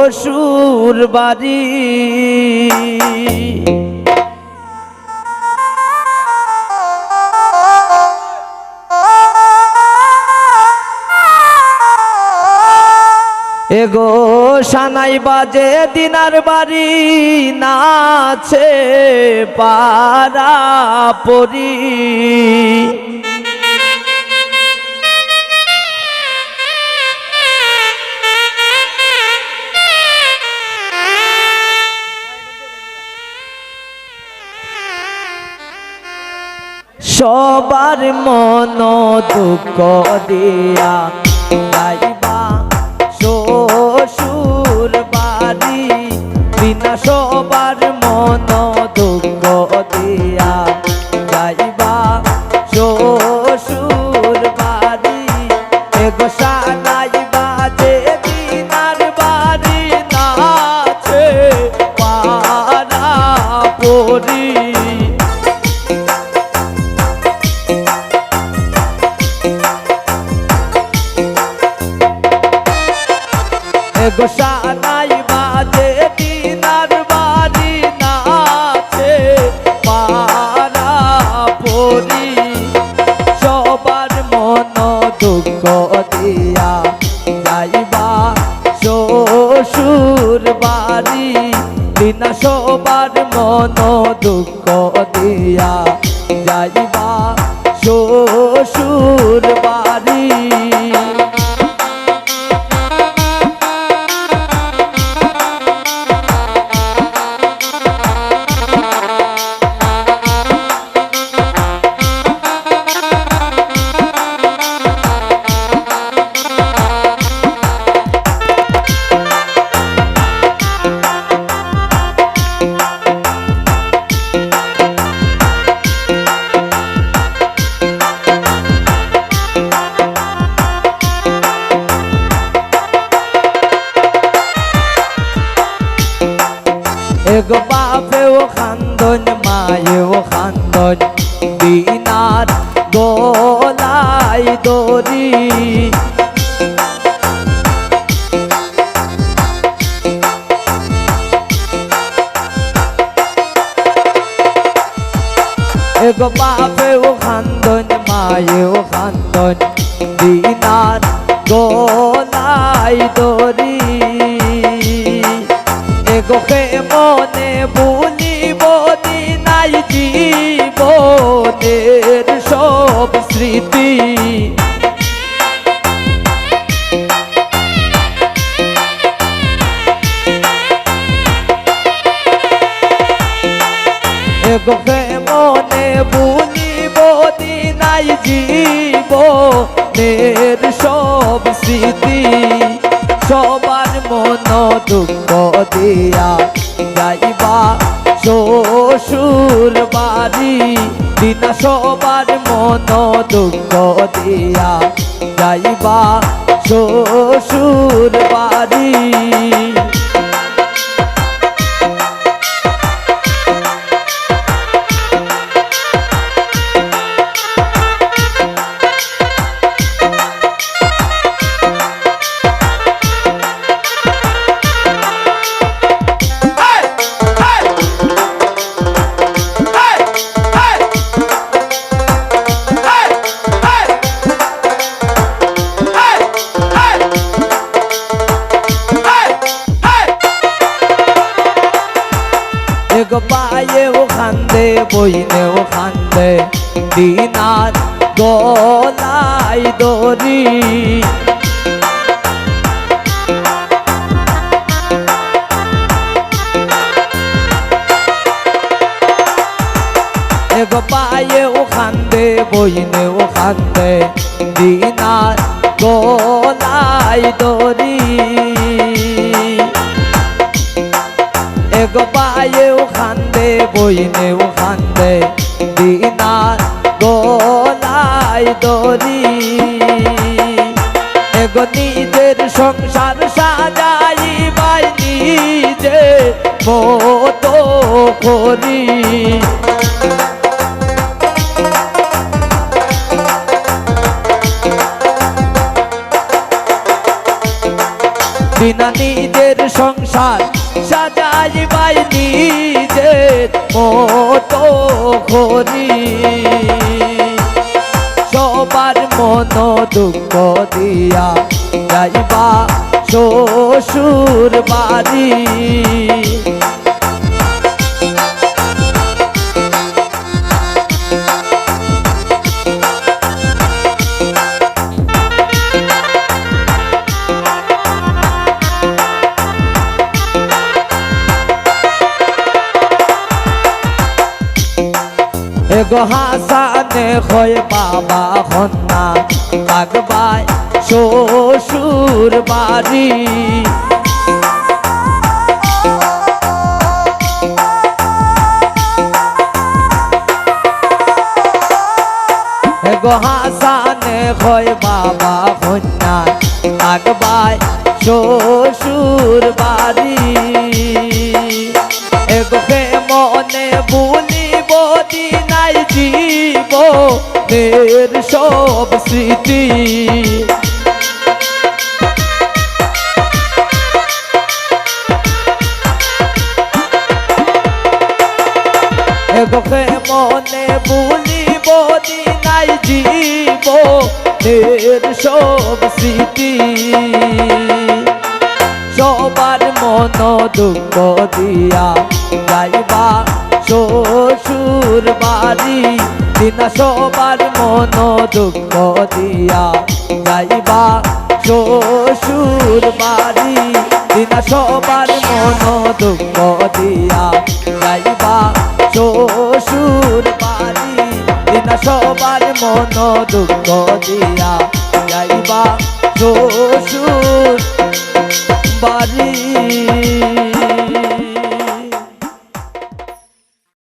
শ্বশুর বাড়ি। এগো সানাই বাজে দিনার বাড়ি, নাচে পারা পরি। সবার মন দুঃখ দিয়া যাইবা শ্বশুর বাড়ি, বিনা সবার মন দুঃখ দিয়া যাইবা শ্বশুর বাড়ি। এগো সানাই বাজে দিনার বাড়ি, নাচে পারা পরি। এগো সানাই বাজে দিনার বাড়ি, নাচে পারা পরি। সবার মন দুঃখ দিয়া যাইবা শ্বশুর বাড়ি, বিনা সবার মন দুঃখ দিয়া যাইবা শ্বশুর বাড়ি। এগো বাপেও খান্দন মায়েও খান্দন, দিনার গলাই দড়ি। এগো বাপেও খান্দন মায়েও খান্দন, দিনার গলাই দড়ি। এগো কে মনে ভুলিব দিনাই জীবনের সব স্মৃতি। এগো কে মনে ভুলিব দিনাই জীবনের সব স্মৃতি। সবার মন দুঃখ দিয়া যাইবা শ্বশুর বাড়ি, বিনা সবার মন দুঃখ দিয়া যাইবা শ্বশুর বাড়ি। এগো পায়েও খান্দে বইনেও খান্দে, দিনার গলাই দড়ি। এগো পায়েও খান্দে বইনেও খান্দে, দিনার গলাই দড়ি। এগো পায়েও খান্দে বইনেও খান্দে, দিনার গলাই দড়ি। এগো নিজের সংসার সাজাইবাই নিজে মতো করি। বিনা নিজের সংসার সাজাইবাই নিজের মতো করি সবার মন দুঃখ দিয়া যাইবা শ্বশুর বাড়ি এগো হাসানে হয় বাবা হন্না থাকবাই শ্বশুর বাড়ি এগো হাসানে হয় বাবা হন্না থাকবাই শ্বশুর বাড়ি এগো মনে ভুলিব দিনাই জীবনের সব স্মৃতি এগোকে মনে ভুলিব দিনাই জীবনের সব স্মৃতি সবার মন দুঃখ দিয়া যাইবা শ্বশুর বাড়ি দিনা সবার মন দুঃখ দিয়া যাইবা শ্বশুর বাড়ি দিনা সবার মন দুঃখ দিয়া যাইবা শ্বশুর বাড়ি দিনা সবার মন দুঃখ দিয়া যাইবা শ্বশুর বাড়ি